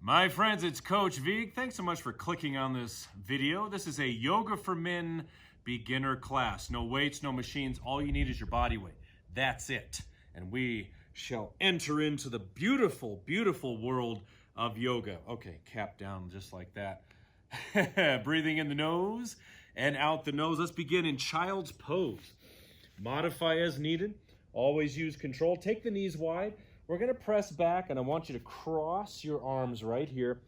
My friends, it's Coach Vigue. Thanks so much for clicking on this video. This is a Yoga for Men beginner class. No weights, no machines. All you need is your body weight. That's it. And we shall enter into the beautiful, beautiful world of yoga. Okay, cap down just like that. Breathing in the nose and out the nose. Let's begin in child's pose. Modify as needed. Always use control. Take the knees wide. We're going to press back, and I want you to cross your arms right here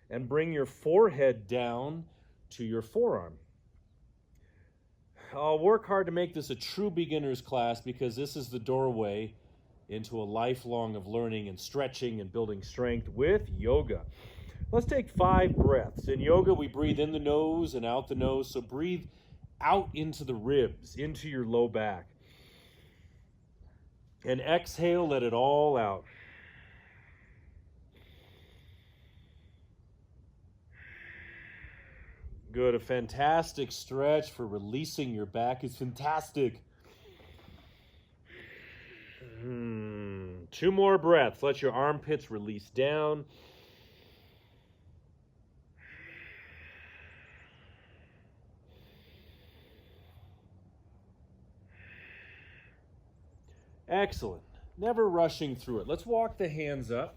and bring your forehead down to your forearm. I'll work hard to make this a true beginner's class because this is the doorway into a lifelong of learning and stretching and building strength with yoga. Let's take 5 breaths. In yoga, we breathe in the nose and out the nose, so breathe out into the ribs, into your low back. And exhale, let it all out. Good, a fantastic stretch for releasing your back is fantastic. 2 more breaths. Let your armpits release down. Excellent. Never rushing through it. Let's walk the hands up.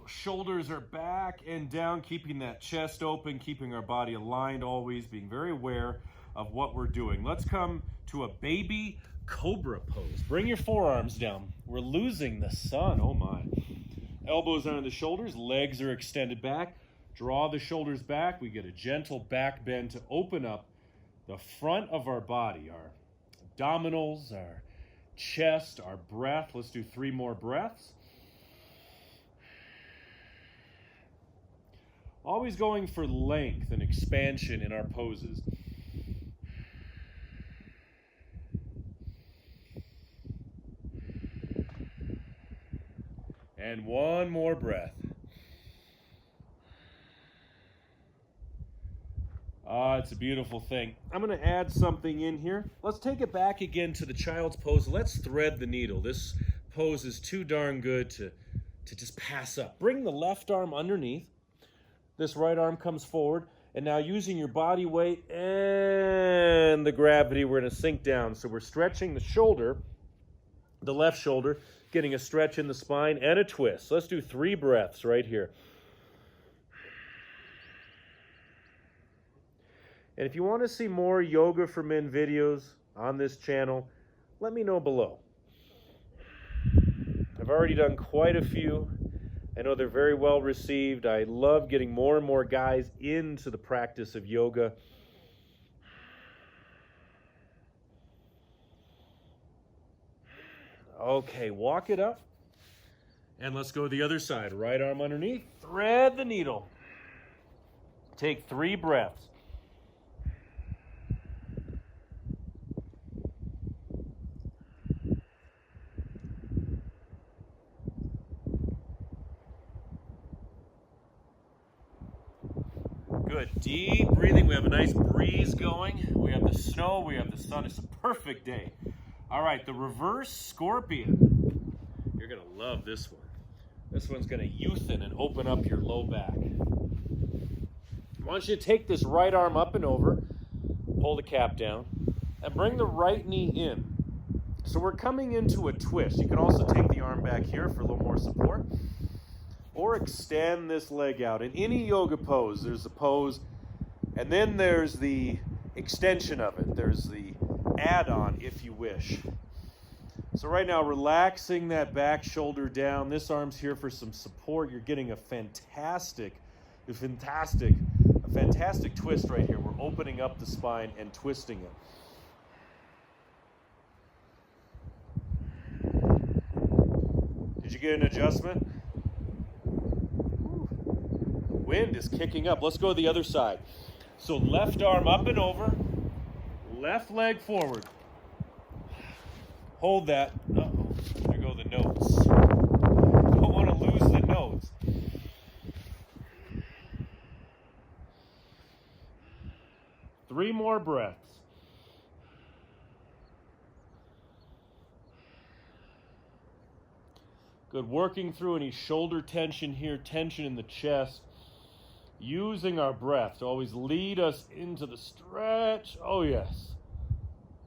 Shoulders are back and down, keeping that chest open, keeping our body aligned always, being very aware of what we're doing. Let's come to a baby Cobra Pose. Bring your forearms down. We're losing the sun, oh my. Elbows under the shoulders, legs are extended back. Draw the shoulders back. We get a gentle back bend to open up the front of our body, our abdominals, our chest, our breath. Let's do 3 more breaths. Always going for length and expansion in our poses. And 1 more breath. It's a beautiful thing. I'm going to add something in here. Let's take it back again to the child's pose. Let's thread the needle. This pose is too darn good to just pass up. Bring the left arm underneath. This right arm comes forward. And now using your body weight and the gravity, we're going to sink down. So we're stretching the shoulder, the left shoulder, getting a stretch in the spine and a twist. Let's do 3 breaths right here. And if you want to see more Yoga for Men videos on this channel, let me know below. I've already done quite a few. I know they're very well received. I love getting more and more guys into the practice of yoga. Okay, walk it up. And let's go to the other side. Right arm underneath. Thread the needle. Take 3 breaths. Good, deep breathing. We have a nice breeze going. We have the snow, we have the sun. It's a perfect day. All right, the reverse scorpion. You're gonna love this one. This one's gonna youthen and open up your low back. I want you to take this right arm up and over, pull the cap down, and bring the right knee in. So we're coming into a twist. You can also take the arm back here for a little more support. Or extend this leg out. In any yoga pose, there's a pose, and then there's the extension of it. There's the add-on, if you wish. So right now, relaxing that back shoulder down. This arm's here for some support. You're getting a fantastic twist right here. We're opening up the spine and twisting it. Did you get an adjustment? Wind is kicking up. Let's go to the other side. So left arm up and over, left leg forward. Hold that. Uh-oh, there go the notes. Don't want to lose the notes. Three more breaths. Good, working through any shoulder tension here, tension in the chest. Using our breath to always lead us into the stretch. Oh, yes.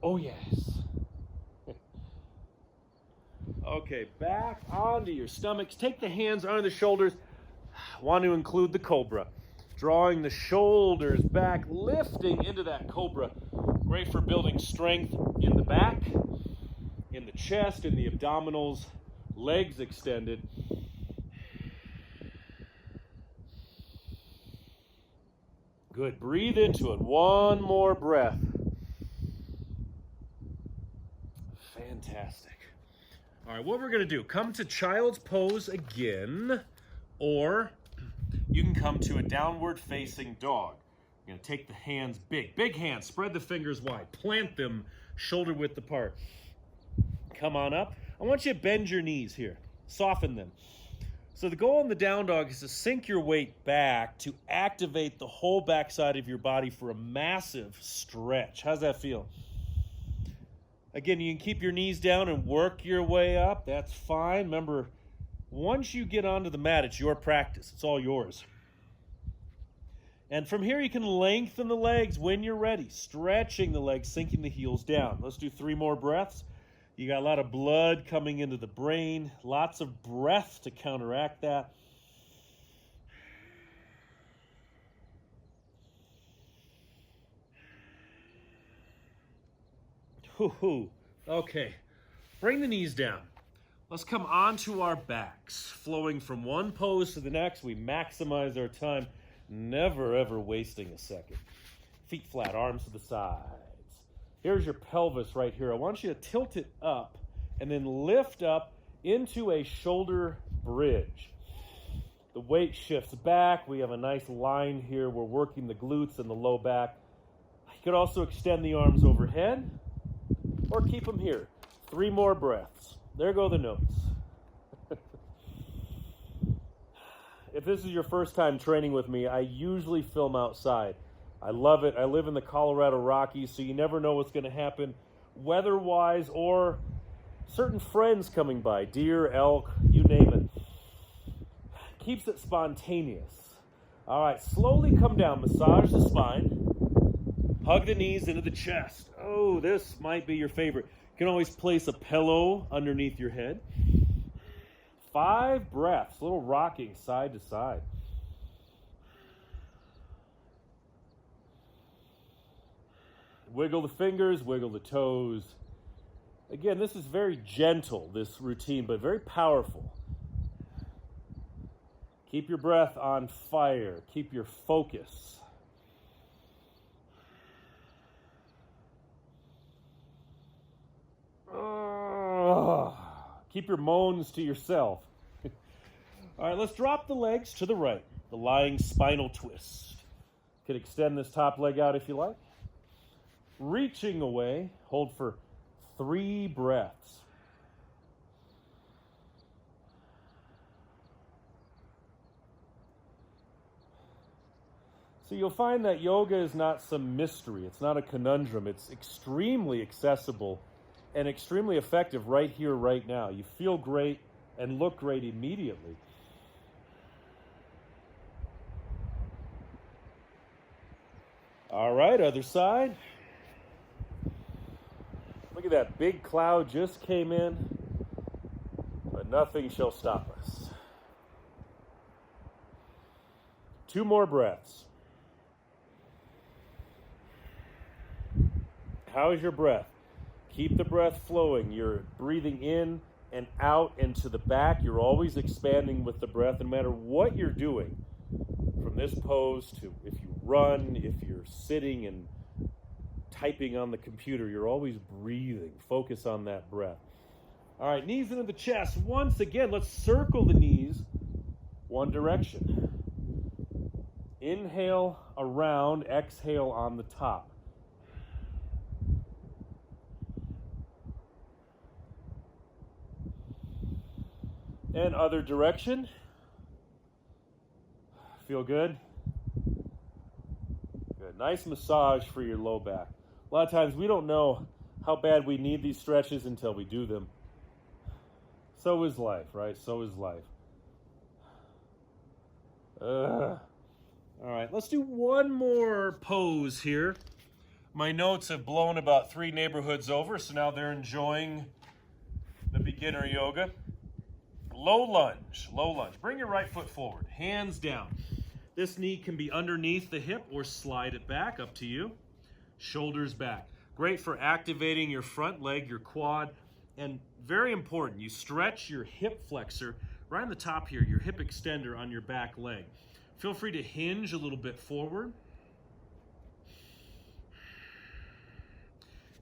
Oh, yes. Okay, back onto your stomachs. Take the hands under the shoulders. Want to include the cobra. Drawing the shoulders back, lifting into that cobra. Great for building strength in the back, in the chest, in the abdominals, legs extended. Good, breathe into it. One more breath. Fantastic. All right, what we're gonna do, come to child's pose again, or you can come to a downward facing dog. You're gonna take the hands big hands, spread the fingers wide, plant them shoulder width apart. Come on up. I want you to bend your knees here, soften them. So the goal in the down dog is to sink your weight back to activate the whole backside of your body for a massive stretch. How's that feel? Again, you can keep your knees down and work your way up. That's fine. Remember, once you get onto the mat, it's your practice. It's all yours. And from here, you can lengthen the legs when you're ready, stretching the legs, sinking the heels down. Let's do 3 more breaths. You got a lot of blood coming into the brain, lots of breath to counteract that. Okay, bring the knees down. Let's come onto our backs, flowing from one pose to the next. We maximize our time, never ever wasting a second. Feet flat, arms to the sides. Here's your pelvis right here. I want you to tilt it up and then lift up into a shoulder bridge. The weight shifts back. We have a nice line here. We're working the glutes and the low back. You could also extend the arms overhead or keep them here. 3 more breaths. There go the notes. If this is your first time training with me, I usually film outside. I love it. I live in the Colorado Rockies, so you never know what's going to happen weather-wise or certain friends coming by, deer, elk, you name it. Keeps it spontaneous. All right, slowly come down. Massage the spine. Hug the knees into the chest. Oh, this might be your favorite. You can always place a pillow underneath your head. 5 breaths, a little rocking side to side. Wiggle the fingers, wiggle the toes. Again, this is very gentle, this routine, but very powerful. Keep your breath on fire. Keep your focus. Keep your moans to yourself. All right, let's drop the legs to the right. The lying spinal twist. You could extend this top leg out if you like. Reaching away, hold for 3 breaths. So you'll find that yoga is not some mystery. It's not a conundrum. It's extremely accessible and extremely effective right here, right now. You feel great and look great immediately. All right, other side. Look at that big cloud just came in, but nothing shall stop us. 2 more breaths. How's your breath? Keep the breath flowing. You're breathing in and out and to the back. You're always expanding with the breath, no matter what you're doing. From this pose to if you run, if you're sitting and typing on the computer, you're always breathing. Focus on that breath. All right, knees into the chest. Once again, let's circle the knees one direction. Inhale around, exhale on the top. And other direction. Feel good? Good. Nice massage for your low back. A lot of times we don't know how bad we need these stretches until we do them. So is life, right? So is life. All right, let's do one more pose here. My notes have blown about 3 neighborhoods over, so now they're enjoying the beginner yoga. Low lunge, low lunge. Bring your right foot forward, hands down. This knee can be underneath the hip or slide it back, up to you. Shoulders back. Great for activating your front leg, your quad, and very important, you stretch your hip flexor right on the top here, your hip extender on your back leg. Feel free to hinge a little bit forward.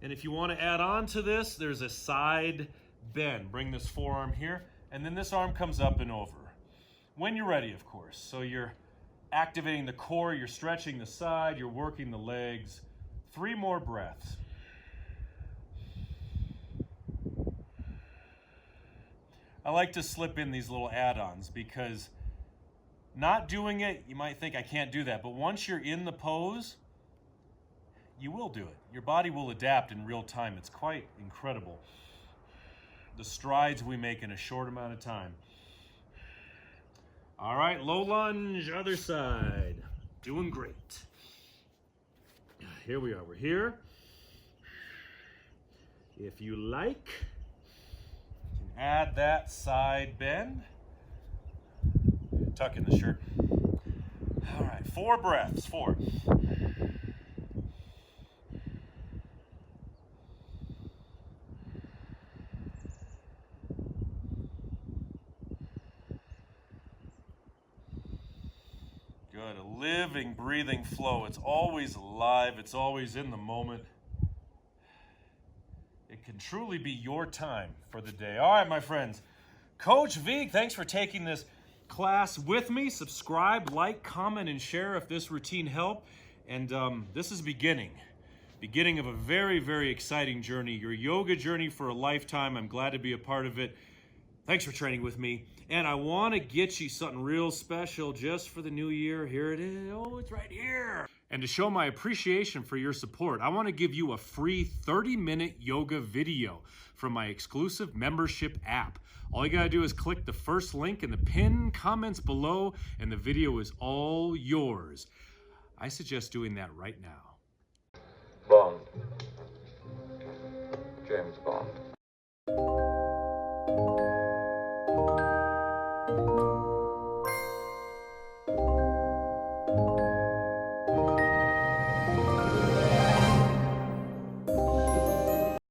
And if you want to add on to this, there's a side bend. Bring this forearm here, and then this arm comes up and over. When you're ready, of course. So you're activating the core, you're stretching the side, you're working the legs. 3 more breaths. I like to slip in these little add-ons because not doing it, you might think I can't do that, but once you're in the pose, you will do it. Your body will adapt in real time. It's quite incredible, the strides we make in a short amount of time. All right, low lunge, other side. Doing great. Here we are, we're here. If you like, you can add that side bend. Tuck in the shirt. All right, 4 breaths, 4. Good, a living, breathing flow. It's always alive, it's always in the moment. It can truly be your time for the day. All right, my friends. Coach Vigue, thanks for taking this class with me. Subscribe, like, comment, and share if this routine helped. And this is beginning of a very, very exciting journey. Your yoga journey for a lifetime. I'm glad to be a part of it. Thanks for training with me. And I want to get you something real special just for the new year. Here it is. Oh, it's right here. And to show my appreciation for your support, I want to give you a free 30-minute yoga video from my exclusive membership app. All you got to do is click the first link in the pinned comments below, and the video is all yours. I suggest doing that right now. Bond. James Bond.